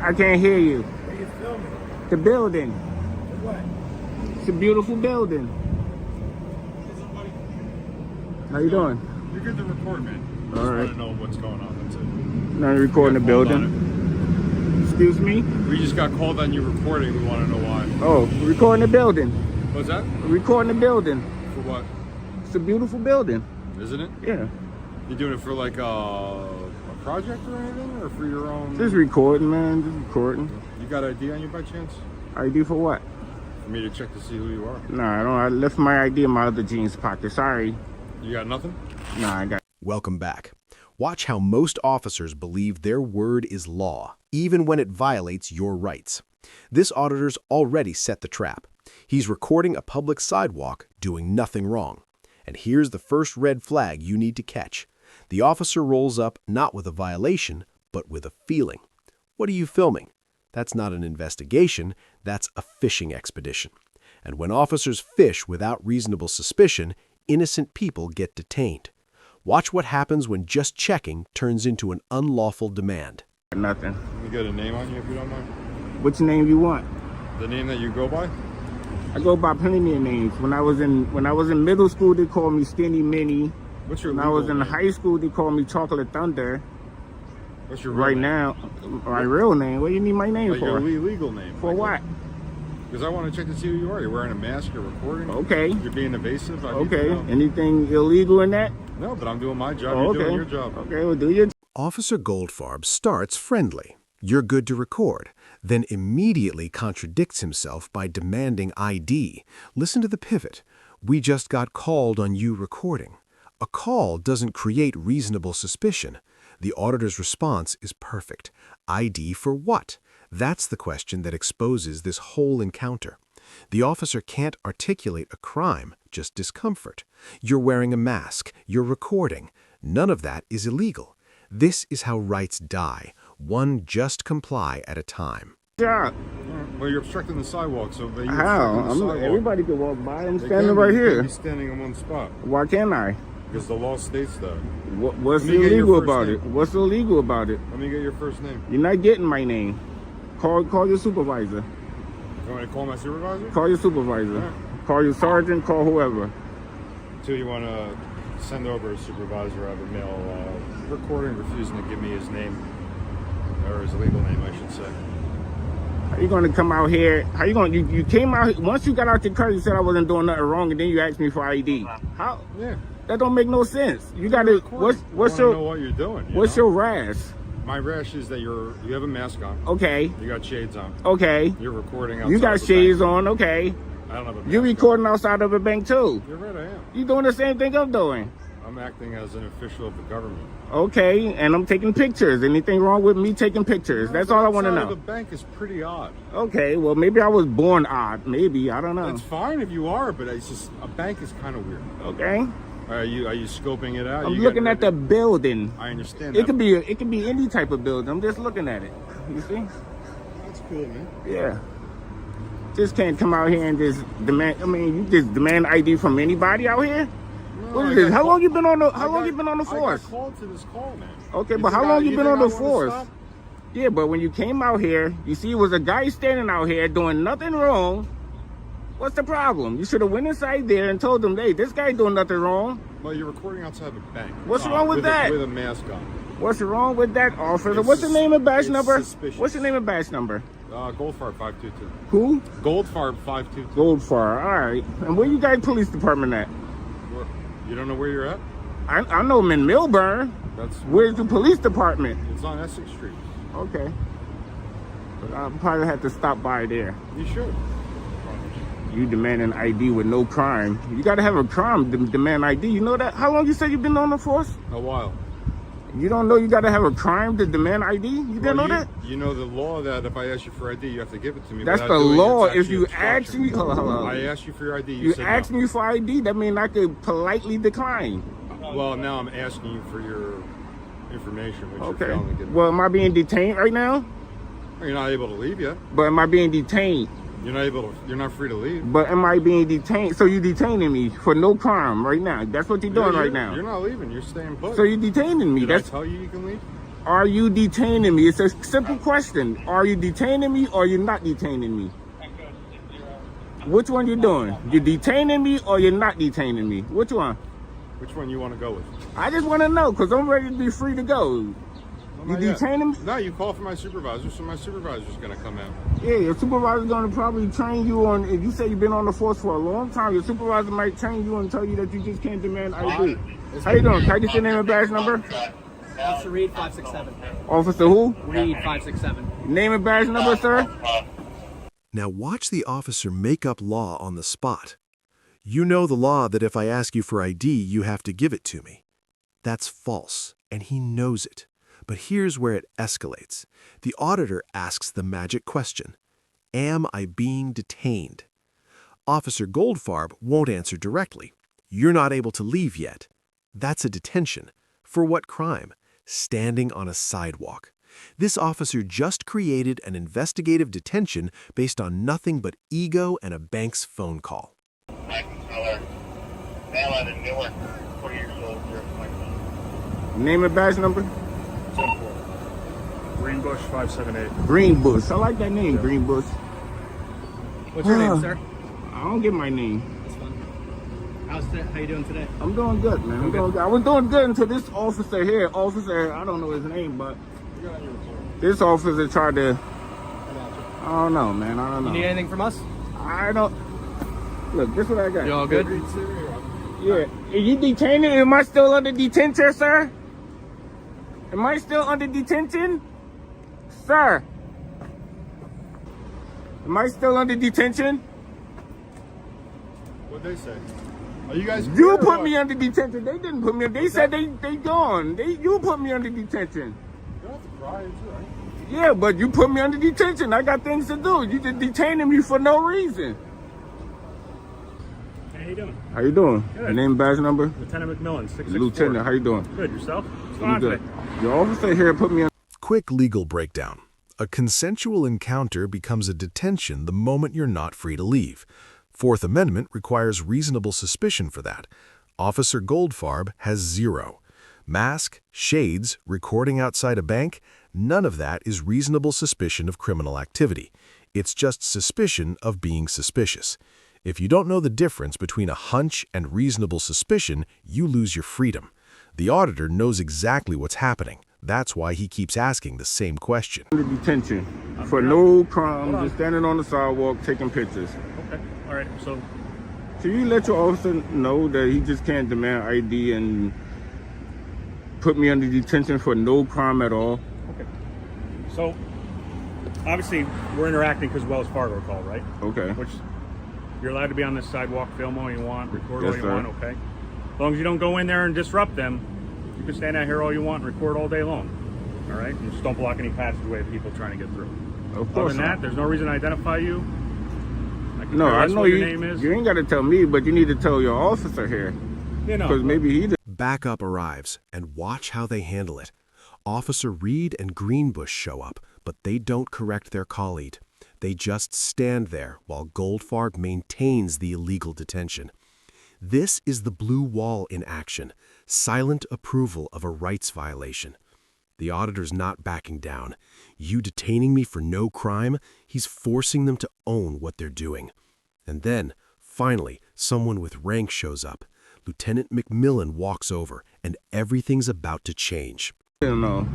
I can't hear you. Are you filming? The building. What? It's a beautiful building. How you doing? You're good to record, man. I just want to know what's going on. That's it. Now you're recording the building. Excuse me? We just got called on you recording. We want to know why. Oh, recording the building. What's that? Recording the building. For what? It's a beautiful building. Isn't it? Yeah. You doing it for like a project or anything, or for your own? Just recording, man. Just recording. You got ID on you by chance? ID for what? For me to check to see who you are. Nah, I don't. I left my ID in my other jeans pocket. Sorry. You got nothing? Nah, I got. Welcome back. Watch how most officers believe their word is law, even when it violates your rights. This auditor's already set the trap. He's recording a public sidewalk, doing nothing wrong. And here's the first red flag you need to catch. The officer rolls up not with a violation, but with a feeling. What are you filming? That's not an investigation, that's a fishing expedition. And when officers fish without reasonable suspicion, innocent people get detained. Watch what happens when just checking turns into an unlawful demand. Nothing. You got a name on you if you don't mind? Which name you want? The name that you go by? I go by plenty of names. When I was in middle school, they called me Skinny Minnie. What's your When I was in high school, they called me Chocolate Thunder. What's your real Right name? now, my real name. What do you need my name Like for? your legal name. For what? Because I want to check to see who you are. You're wearing a mask, you're recording. Okay. You're being evasive. I need Okay. to know. Anything illegal in that? No, but I'm doing my job. Oh, You're okay. doing your job. Okay, well, do your. Officer Goldfarb starts friendly. You're good to record, then immediately contradicts himself by demanding ID. Listen to the pivot. We just got called on you recording. A call doesn't create reasonable suspicion. The auditor's response is perfect. ID for what? That's the question that exposes this whole encounter. The officer can't articulate a crime, just discomfort. You're wearing a mask. You're recording. None of that is illegal. This is how rights die, one just comply at a time. Yeah. Well, you're obstructing the sidewalk, so that How? Everybody can walk by. I'm standing right You here. can't be standing in one spot Why can't I? because the law states that. What's Let me get your illegal first about name. it? What's illegal about it? Let me get your first name. You're not getting my name. Call your supervisor. You want me to call my supervisor? Call your supervisor. Alright. Call your sergeant. Call whoever. Until you want to send over a supervisor, I have a mail recording refusing to give me his name, or his legal name, I should say. How you gonna come out here? How you gonna? You came out once you got out your car. You said I wasn't doing nothing wrong, and then you asked me for ID. How? Yeah. That don't make no sense. You gotta. What's I your? know what you're doing? What's your rash? My rash is that you have a mask on. Okay. You got shades on. Okay. You're recording outside. You got of a shades bank. on. Okay. I don't have a mask You're on. recording outside of a bank too. You're right, I am. You doing the same thing I'm doing. I'm acting as an official of the government. Okay, and I'm taking pictures. Anything wrong with me taking pictures? That's all I want to Outside of know. the bank is pretty odd. Okay, well maybe I was born odd. Maybe I don't know. That's fine if you are, but it's just a bank is kind of weird. Okay. Are you scoping it out? I'm You looking getting at the ready? building. I understand. It that. could be any type of building. I'm just looking at it. You see? That's cool, man. Yeah. Just can't come out here and just demand. I mean, you just demand ID from anybody out here. No, What I is this? got How long called- you been on the? How I long got- you been on the force? I got called to this call, man. Okay, You but how think long you been on the think I force? wanna stop? Yeah, but when you came out here, you see it was a guy standing out here doing nothing wrong. What's the problem? You should have went inside there and told them, hey, this guy doing nothing wrong. Well, you're recording outside of a bank. What's wrong with that? With a mask on. What's wrong with that, officer? It's What's the name and badge it's number? suspicious. What's the name and badge number? Goldfarb 522. Who? Goldfarb 522. Goldfarb. All right. And where you guys police department at? You don't know where you're at? I know I'm in Milburn. That's Where's the police department? It's on Essex Street. Okay. But I'll probably have to stop by there. You should. You demand an ID with no crime. You got to have a crime to demand ID. You know that? How long you said you've been on the force? A while. You don't know you got to have a crime to demand ID? You didn't know that? You know the law that if I ask you for ID, you have to give it to me. That's without the doing law. it's If you actually ask obstruction. me, hold on. I asked you for your ID. You said asked no. me for ID, that means I could politely decline. Well, now I'm asking you for your information, which Okay. you're failing to give. Well, am I being detained right now? You're not able to leave yet. But am I being detained? You're not able to. You're not free to leave. But am I being detained? So you're detaining me for no crime right now. That's what you're doing right now. You're not leaving. You're staying put. So you're detaining me. Did I That's tell you you can leave? Are you detaining me? It's a simple question. Are you detaining me or you're not detaining me? Which one you doing? You detaining me or you're not detaining me? Which one? Which one you want to go with? I just want to know because I'm ready to be free to go. You Not yet. detaining me? No, you call for my supervisor, so my supervisor's going to come out. Yeah, your supervisor's going to probably train you on, if you say you've been on the force for a long time, your supervisor might train you and tell you that you just can't demand ID. How you doing? Can I get your name and badge number? Officer Reed, 567. Officer who? Reed, 567. Name and badge number, sir? Now watch the officer make up law on the spot. You know the law that if I ask you for ID, you have to give it to me. That's false, and he knows it. But here's where it escalates. The auditor asks the magic question, am I being detained? Officer Goldfarb won't answer directly. You're not able to leave yet. That's a detention. For what crime? Standing on a sidewalk. This officer just created an investigative detention based on nothing but ego and a bank's phone call. McMillan, male out of Newark, 40 years old, 0.1. Name and badge number? 10-4. Greenbush 578. Greenbush. I like that name, Greenbush. What's your name, sir? I don't get my name. That's fun. How you doing today? I'm doing good, man. I'm doing good. I was doing good until this officer here, I don't know his name, but this officer tried to, I don't know, man. I don't know. You need anything from us? I don't. Look, this is what I got. You all good? Yeah. Are you detained? Am I still under detention, sir? Am I still under detention? Sir? Am I still under detention? What'd they say? Are you guys? You put me under detention. They didn't put me. They said they gone. You put me under detention. You don't have to cry, it's all right. Yeah, but you put me under detention. I got things to do. You just detaining me for no reason. How you doing? How you doing? Good. Your name, badge number? Lieutenant McMillan, 664. Lieutenant, how you doing? Good, yourself? What's going I'm on good. today? Your officer here put me on. Quick legal breakdown. A consensual encounter becomes a detention the moment you're not free to leave. Fourth Amendment requires reasonable suspicion for that. Officer Goldfarb has 0. Mask, shades, recording outside a bank, none of that is reasonable suspicion of criminal activity. It's just suspicion of being suspicious. If you don't know the difference between a hunch and reasonable suspicion, you lose your freedom. The auditor knows exactly what's happening. That's why he keeps asking the same question. Under detention for no crime, just standing on the sidewalk taking pictures. Okay, all right, so So you let your officer know that he just can't demand ID and put me under detention for no crime at all? okay. So obviously we're interacting because Wells Fargo called, right? Okay. Which you're allowed to be on this sidewalk, film all you want, record Yes, all you sir. want, okay? As long as you don't go in there and disrupt them, you can stand out here all you want and record all day long. All right? And just don't block any passageway of people trying to get through. Of Other course than not. that, there's no reason to identify you. I can No, care I less know what you. your name is. You ain't got to tell me, but you need to tell your officer here, You know, because maybe he. Backup arrives, and watch how they handle it. Officer Reed and Greenbush show up, but they don't correct their colleague. They just stand there while Goldfarb maintains the illegal detention. This is the blue wall in action, silent approval of a rights violation. The auditor's not backing down. You detaining me for no crime, he's forcing them to own what they're doing. And then, finally, someone with rank shows up. Lieutenant McMillan walks over, and everything's about to change. I don't know.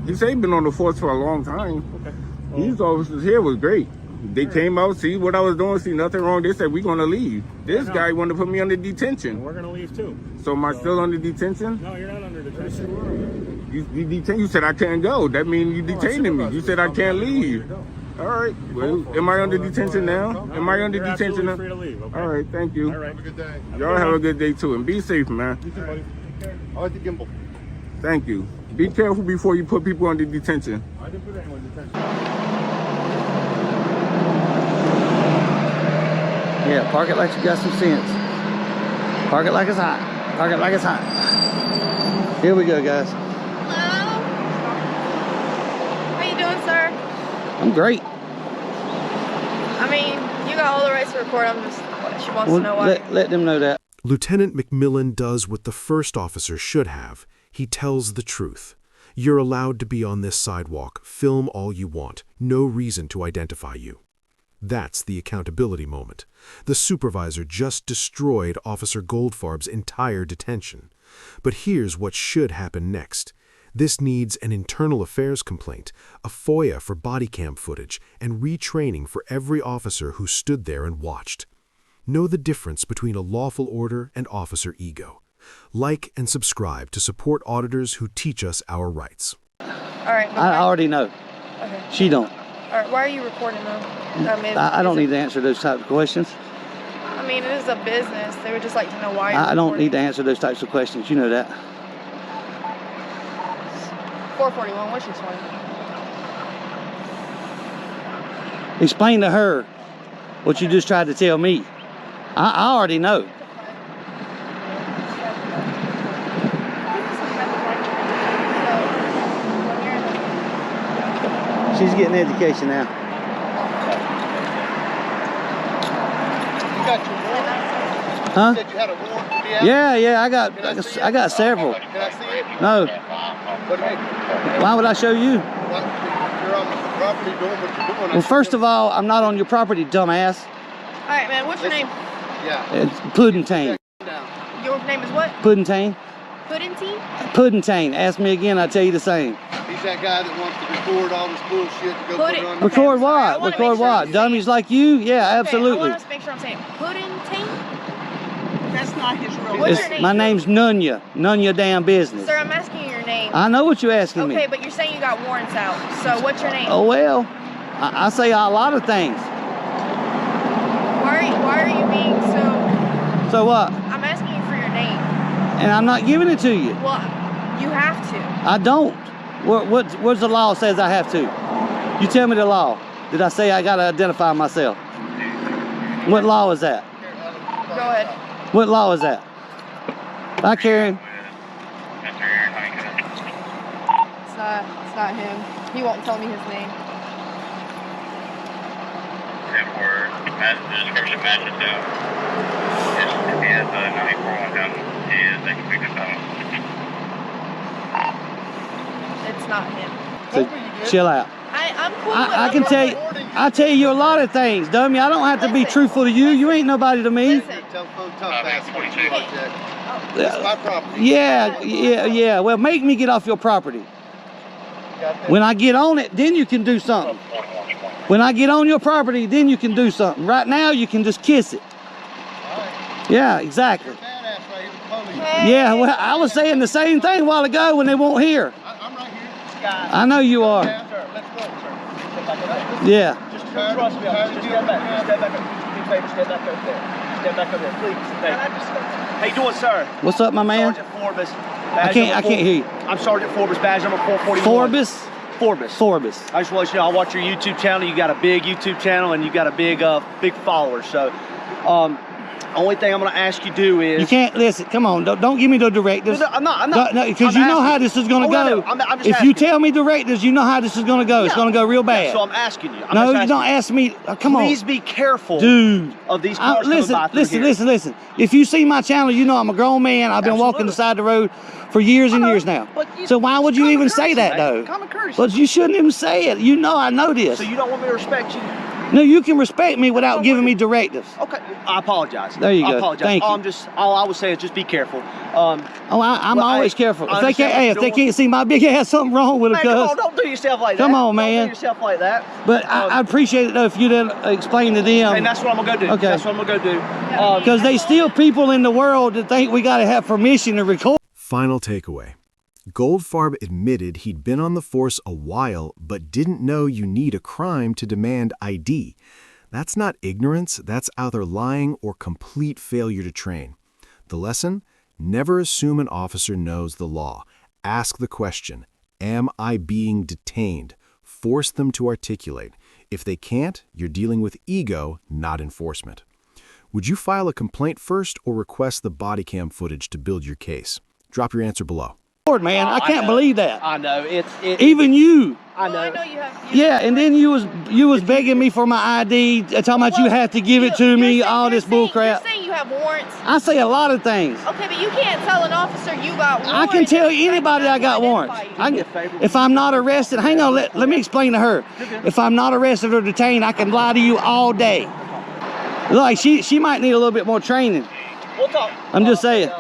He said he'd been on the force for a long time. okay. These officers here was great. They came out, see what I was doing, see nothing wrong. They said, we're going to leave. This know. guy wanted to put me under And detention. we're going to leave too. So am I still under detention? No, you're not under detention. You said I can't go. That means you detaining me. You said I can't leave. All right. Well, am I under detention now? Am I under You're detention absolutely now? free to leave, okay? All right. Thank you. All right. Have a good day. Y'all have a good day too. And be safe, man. You too, buddy. I like the gimbal. Thank you. Be careful before you put people under detention. I didn't put anyone in detention. Yeah, park it like you got some sense. Park it like it's hot. Park it like it's hot. Here we go, guys. Hello? How you doing, sir? I'm great. I mean, you got all the rights to record. She wants to know why. Let them know that. Lieutenant McMillan does what the first officer should have. He tells the truth. You're allowed to be on this sidewalk, film all you want, no reason to identify you. That's the accountability moment. The supervisor just destroyed Officer Goldfarb's entire detention. But here's what should happen next. This needs an internal affairs complaint, a FOIA for body cam footage, and retraining for every officer who stood there and watched. Know the difference between a lawful order and officer ego. Like and subscribe to support auditors who teach us our rights. All right. I already know. Okay. She don't. All right. Why are you recording them? I don't need to answer those types of questions. I mean, it is a business. They would just like to know why you're I don't recording. need to answer those types of questions. You know that. 441. What's your one? Explain to her what you just tried to tell me. I already know. She's getting education now. You got your warrant? Huh? You said you had a warrant to be out? Yeah, I got several. Can I see it? No. What do you mean? Why would I show you? What? You're on the property doing what you're doing. Well, first of all, I'm not on your property, dumbass. All right, man. What's your name? Yeah. It's Puddingtane. Down. Your name is what? Puddingtane. Puddington? Puddingtane. Ask me again, I'll tell you the same. He's that guy that wants to record all this bullshit to go put it on. Record Okay, sorry, I what? wanna Record make sure what? I'm Dummies saying- like you? Yeah, absolutely. Okay, I want to make sure I'm saying Puddington. That's not his real What's name. your name? My name's Nunya. None your damn business. Sir, I'm asking you your name. I know what you're asking Okay, me. but you're saying you got warrants out. So what's your name? Oh well, I say a lot of things. Why are you being so? So what? I'm asking you for your name. And I'm not giving it to you. Well, you have to. I don't. What's the law says I have to? You tell me the law. Did I say I gotta identify myself? What law is that? Go ahead. What law is that? Bye, Karen. It's not him. He won't tell me his name. It's not him. So, chill out. I'm cool. I can tell you. I tell you a lot of things, dummy. I don't have to be truthful to you. You ain't nobody to me. Listen. Telephone tough ass It's my property. Yeah. Well, make me get off your property. When I get on it, then you can do something. When I get on your property, then you can do something. Right now, you can just kiss it. Yeah, exactly. Yeah, well, I was saying the same thing a while ago when they won't hear. I'm right here. I know you are. Sir, let's go, sir. Yeah. Just trust me. Just step back. Step back. Do me a favor. Step back over there. Step back over there, please. Thank you. How you doing, sir? What's up, my man? Sergeant Forbes. I can't hear you. I'm Sergeant Forbes, badge number 441. Forbes? Forbes. Forbes. I just want you to know, I watch your YouTube channel. You got a big YouTube channel, and you got a big follower. So, only thing I'm going to ask you to do is... You can't, listen, come on, don't give me the directives. No, I'm not. No, because you know how this is going to go. I'm just if you asking. tell me directives, you know how this is going to go. It's Yeah. going to go real bad. Yeah, so I'm asking you. No, you don't ask me. Come on. Please be careful, Dude. of these cars Listen, coming by through here. listen. If you see my channel, you know I'm a grown man. I've been walking Absolutely. beside the road for years and I know, years now. but you- So why would you common even say courtesy, that, man. though? Common courtesy. But you shouldn't even say it. You know I know this. So you don't want me to respect you? No, you can respect me without giving me directives. Okay, I apologize. There you I go. apologize. Thank you. All I would say is just be careful. I'm Well, always careful. I If they can't, understand hey, what if they you're doing. can't see my big ass, something wrong with it, Man, come on, cuz. don't do yourself like that. Come on, Don't man. do yourself like that. But I appreciate it though if you didn't explain to them. And that's what I'm gonna go do. Okay. That's what I'm gonna go do. Because they still people in the world that think we got to have permission to record. Final takeaway. Goldfarb admitted he'd been on the force a while, but didn't know you need a crime to demand ID. That's not ignorance, that's either lying or complete failure to train. The lesson? Never assume an officer knows the law. Ask the question, am I being detained? Force them to articulate. If they can't, you're dealing with ego, not enforcement. Would you file a complaint first or request the body cam footage to build your case? Drop your answer below. Lord, man, I can't believe that. I know it's Even you. I know. Well, I know you have. Yeah, and then you was begging me for my ID, talking about you have to give it to me, all this bull crap. You're saying you have warrants. I say a lot of things. Okay, but you can't tell an officer you got warrants. I can tell anybody I got warrants. If I'm not arrested, hang on, let me explain to her. If I'm not arrested or detained, I can lie to you all day. Like she might need a little bit more training. We'll talk. I'm just saying.